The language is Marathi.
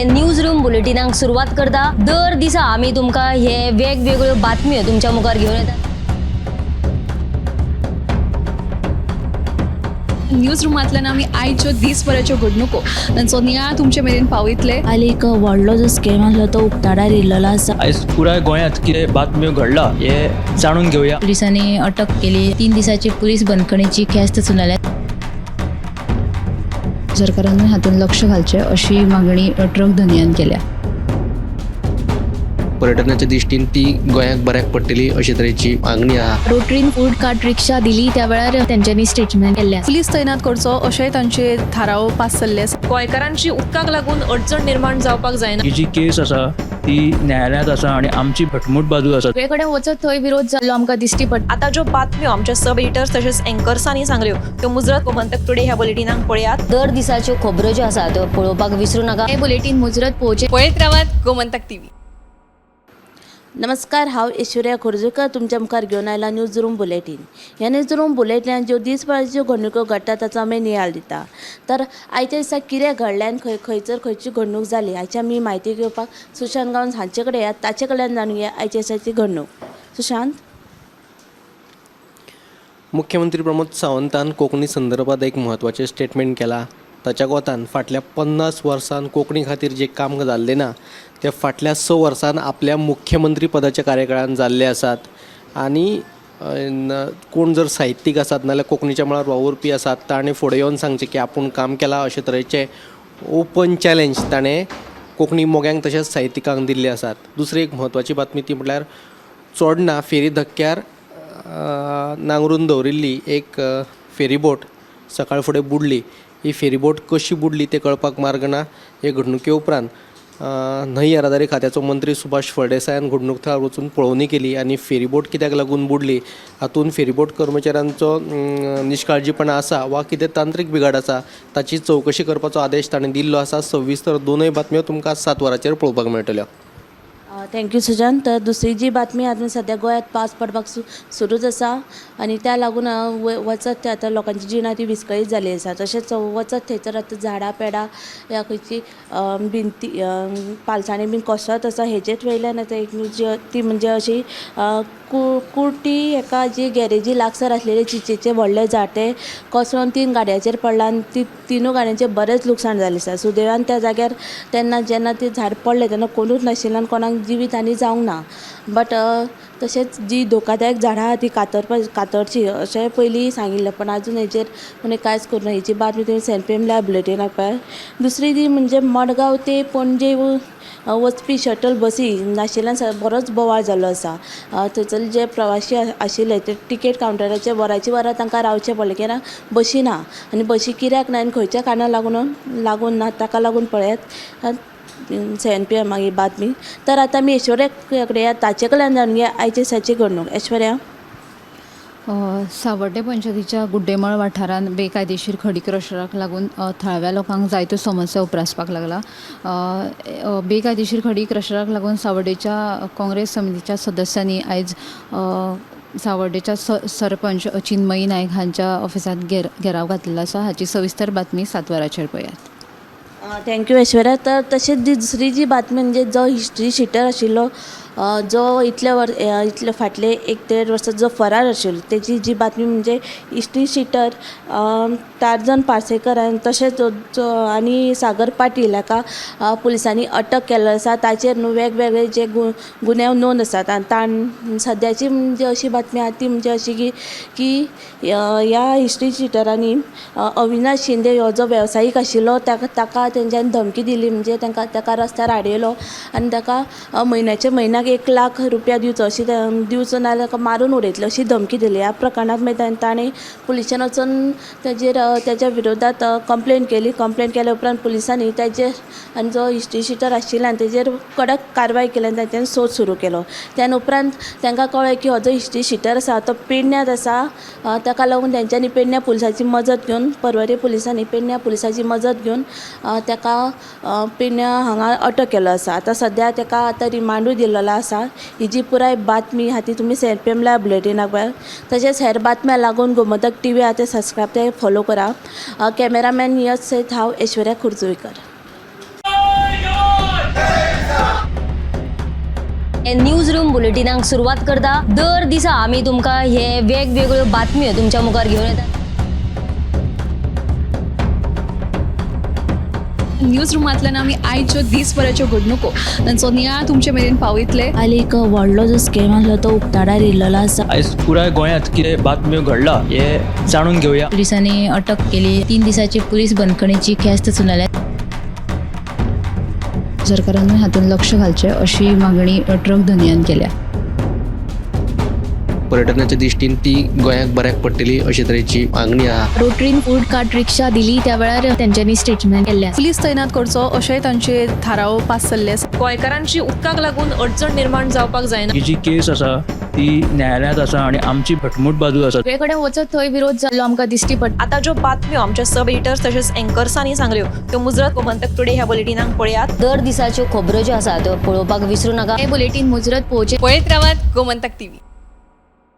न्यूज रूम बुलेटिनाक सुरुवात करता। दर दिसा आम्ही तुमका हे वेगवेगळ्यो बातम्यो तुमच्या मुखार घेऊन येतात। न्यूज रूमांतल्यान आमी आयच्यो दिसभराच्यो घडणुको तांचो नियाळ तुमचे मेरेन पावयतले। आयज एक व्हडलो जो स्कॅम आसलो तो उक्ताडार येयल्लो आसा। आयज पुराय गोंयांत कितें बातम्यो घडला हे जाणून घेवया। पुलिसांनी अटक केली। 3 दिसाची पुलीस बंदखणीची ख्यास्त सुनायल्या। सरकारान हातून लक्ष घालचें अशी मागणी ट्रक धन्यान केल्या। पर्यटनाच्या दृश्टीन ती गोंयाक बऱ्याक पडटली अशे तरेची मागणी आहा। रोटरीन फूड कार्ट रिक्षा दिली त्या वेळार त्यांच्यानी स्टेटमेंट केल्ल्या। पुलीस तैनात करचो अशें तांचे थाराव पास जाल्ले आसा। गोंयकारांची उदकाक लागून अडचण निर्माण जावपाक जायना। ही जी केस आसा ती न्यायालयांत आसा आणि आमची भटमूट बाजू आसा। सगळे कडेन वचत थंय विरोध जाल्लो आमकां दिश्टी पडटा। आता ज्यो बातम्यो आमच्या सब एडिटर्स तशेंच अँकर्सांनी सांगल्यो त्यो मुजरत गोमंतक टुडे ह्या बुलेटिनाक पळयात। दर दिसाच्यो खबरो ज्यो आसा त्यो पळोवपाक विसरू नका। हे बुलेटिन मुजरत पोवचे पळयत रावात गोमंतक टीव्ही। नमस्कार, हांव ऐश्वर्या खोर्जेकर तुमच्या मुखार घेवन आयला न्यूज रूम बुलेटिन। ह्या न्यूज रूम बुलेटिनात ज्यो दिसभराच्यो घडणुको घडटा ताचो आमी नियाळ दिता। तर आयच्या दिसा कितें घडलें आनी खंयची घडणूक जाली हाची आमी म्हायती घेवपाक सुशांत गांवस हांचे कडेन येयात। ताचे कडल्यान जाणून घेया आयच्या दिसाची घडणूक। सुशांत। मुख्यमंत्री प्रमोद सावंतान कोंकणी संदर्भात एक म्हत्वाचें स्टेटमेंट केला। ताच्या कोतान फाटल्या 50 वर्सां कोंकणी खातीर जे काम जाल्लें ना ते फाटल्या 6 वर्सां आपल्या मुख्यमंत्री पदाच्या कार्यकाळान जाल्ले आसात। आनी कोण जर साहित्यीक आसात नाल्यार कोंकणीच्या मळार वावुरपी आसात ताणें फुडें येवन सांगचें की आपूण काम केलां अशे तरेचे ओपन चॅलेंज ताणें कोंकणी मोग्यांक तशेंच साहित्यिकांक दिल्ले आसात। दुसरी एक म्हत्वाची बातमी ती म्हटल्यार चोडणा फेरी धक्क्यार नांगरून दवरिल्ली एक फेरीबोट सकाळ फुडें बुडली। ही फेरीबोट कशी बुडली ते कळपाक मार्ग ना। हे घडणुके उपरांत न्हंय येरादारी खात्याचो मंत्री सुभाष फळदेसायान घडणूक थळार वचून पळोवणी केली आनी फेरीबोट कित्याक लागून बुडली हातून फेरीबोट कर्मचाऱ्यांचो निश्काळजीपणा आसा वा कितें तांत्रीक बिघाड आसा ताची चवकशी करपाचो आदेश ताणें दिल्लो आसा। सविस्तर दोनूय बातम्यो तुमकां 7 वरांचेर पळोवपाक मेळटल्यो। थँक्यू सुशांत। तर दुसरी जी बातमी आतां सद्या गोंयांत पावस पडपाक सुरूच आसा आनी त्या लागून वचत थंय आतां लोकांची जिणा ती विस्कळीत जाली आसा। तशेंच वचत थंयसर आतां झाडां पेडां या खंयची भिंती पालसाणी बीन कोसत आसा हेजेच वयल्यान आतां एक ती म्हणजे अशी कुर्टी एका जी गॅरेजी लागसार आसलेले चिचेचे व्हडले झाड ते कोसळून 3 गाडयांचेर पडला आनी तिनूय गाडयांचें बरेंच लुकसाण जालें आसा। सुदैवान त्या जाग्यार तेन्ना जेन्ना ते झाड पडलें तेन्ना कोणूच नाशिल्लें आनी कोणाक जिवीत आनी जावंक ना। बट तशेंच जी धोकादायक झाडां आहा ती कातरची अशें पयलीं सांगिल्लें पण आजून हेजेर कोणें कांयच करूना। हेची बातमी तुमी सेंट ला बुलेटिनाक पळय। दुसरी ती म्हणजे मडगांव ते पणजे वचपी शटल बसी नाशिल्ल्यान बरोच बोवाळ जाल्लो आसा। थंयसर जे प्रवासी आशिल्ले ते टिकेट कावंटराचेर वरांची वरां तांकां रावचें पडलें कित्याक बशी ना आनी बशी कित्याक ना आनी खंयच्या कारणाक लागून ना ताका लागून पळयात सेंट पी एम ही बातमी। तर आतां आमी ऐश्वर्या कडेन या ताचे कडल्यान जाणून घेया आयचे दिसाची घडणूक। ऐश्वर्या। सावर्डे पंचायतीच्या गुड्डेमळ वाठारांत बेकायदेशीर खडी क्रशराक लागून थळाव्या लोकांक जायत्यो समस्या उप्रासपाक लागला। बेकायदेशीर खडी क्रशराक लागून सावर्डेच्या काँग्रेस समितीच्या सदस्यांनी आयज सावर्डेच्या सरपंच चिन्मयी नायक हांच्या ऑफिसांत घेराव घातलेलो आसा। हाची सविस्तर बातमी 7 वरांचेर पळयात। थँक्यू ऐश्वर्या। तर तशेंच दुसरी जी बातमी म्हणजे जो हिस्ट्री शिटर आशिल्लो जो इतले फाटले 1-1.5 वर्सां जो फरार आशिल्लो तेजी जी बातमी म्हणजे हिस्ट्री शिटर टार्जन पार्सेकर तशेंच आनी सागर पाटील हाका पुलिसांनी अटक केल्लो आसा। ताचेर न्हू वेगवेगळे जे गुन्यांव नोंद आसात आनी सद्याची म्हणजे अशी बातमी आहा ती म्हणजे अशी की ह्या हिस्ट्री शिटरांनी अविनाश शिंदे हो जो वेवसायीक आशिल्लो ताका तेंच्यांनी धमकी दिली म्हणजे ताका रस्त्यार आडयलो आनी ताका म्हयन्याक 1 लाख रुपया दिवचो नाल्यार ताका मारून उडयतलो अशी धमकी दिली। ह्या प्रकरणांत मागीर ताणें पुलिसांत वचून तेच्या विरोधात कंप्लेंट केल्या उपरांत पुलिसांनी तेजेर आनी जो हिस्ट्री शिटर आशिल्ल्यान तेजेर कडक कारवाय केली आनी तांच्यांनी सोद सुरू केलो। त्यान उपरांत तांकां कळ्ळें की हो जो हिस्ट्री शिटर आसा तो पेडण्यांत आसा। ताका लागून तेंच्यांनी पेडण्या पुलिसाची मजत घेवन पर्वरी पुलिसांनी पेडण्या पुलिसाची मजत घेवन ताका पेडण्या हांगा अटक केलो आसा। आतां सद्या ताका आतां रिमांडूय दिल्लो आसा। ही जी पुराय बातमी आहा ती तुमी सेंट पी एम ला बुलेटिनाक पळय। तशेंच हेर बातम्या लागून गोमंतक टीव्ही आहा ते सबस्क्रायब ते फॉलो करा। कॅमेरामॅन यश सयत हांव ऐश्वर्या खोर्जेकर। हे न्यूज रूम बुलेटिनाक सुरवात करता. दर दिसा आमी तुमकां हे वेगवेगळ्यो बातम्यो तुमच्या मुखार घेवन येतात. न्यूज रुमांतल्यान आमी आयच्यो दिसभराच्यो घडणुको तांचो नियाळ तुमचे मेरेन पावयतले. आनी एक व्हडलो जो स्कॅम आसलो तो उक्ताडार येयल्लो आसा. आयज पुराय गोंयांत कितें बातम्यो घडला हे जाणून घेवया. पोलिसांनी अटक केली. 3 दिसाची पोलीस बंदखणीची ख्यास्त सुनायल्या. सरकारान हातून लक्ष घालचें अशी मागणी ट्रक धनियान केल्या. पर्यटनाच्या दृश्टीन ती गोंयाक बऱ्याक पडटली अशे तरेची मागणी आहा. रोटरीन फूड कार्ट रिक्षा दिली त्या वेळार त्यांच्यानी स्टेटमेंट केल्ल्या. पुलीस तैनात करचो अशेंय तांचे थाराव पास जाल्ले आसा. गोंयकारांची उदकाक लागून अडचण निर्माण जावपाक जायना. ही जी केस आसा ती न्यायालयांत आसा आणि आमची भटमूट बाजू आसा. सगळे कडेन वचत थंय विरोध जाल्लो आमकां दिश्टी पडटा. आता ज्यो बातम्यो आमच्या सब एडिटर्स तशेंच एंकर्सांनी सांगल्यो त्यो मुजरत गोमंतक टुडे ह्या बुलेटिनाक पळयात. दर दिसाच्यो खबरो ज्यो आसा त्यो पळोवपाक विसरूं नाका. हे बुलेटिन मुजरत पोहोचे. पळयत रावात गोमंतक टीव्ही.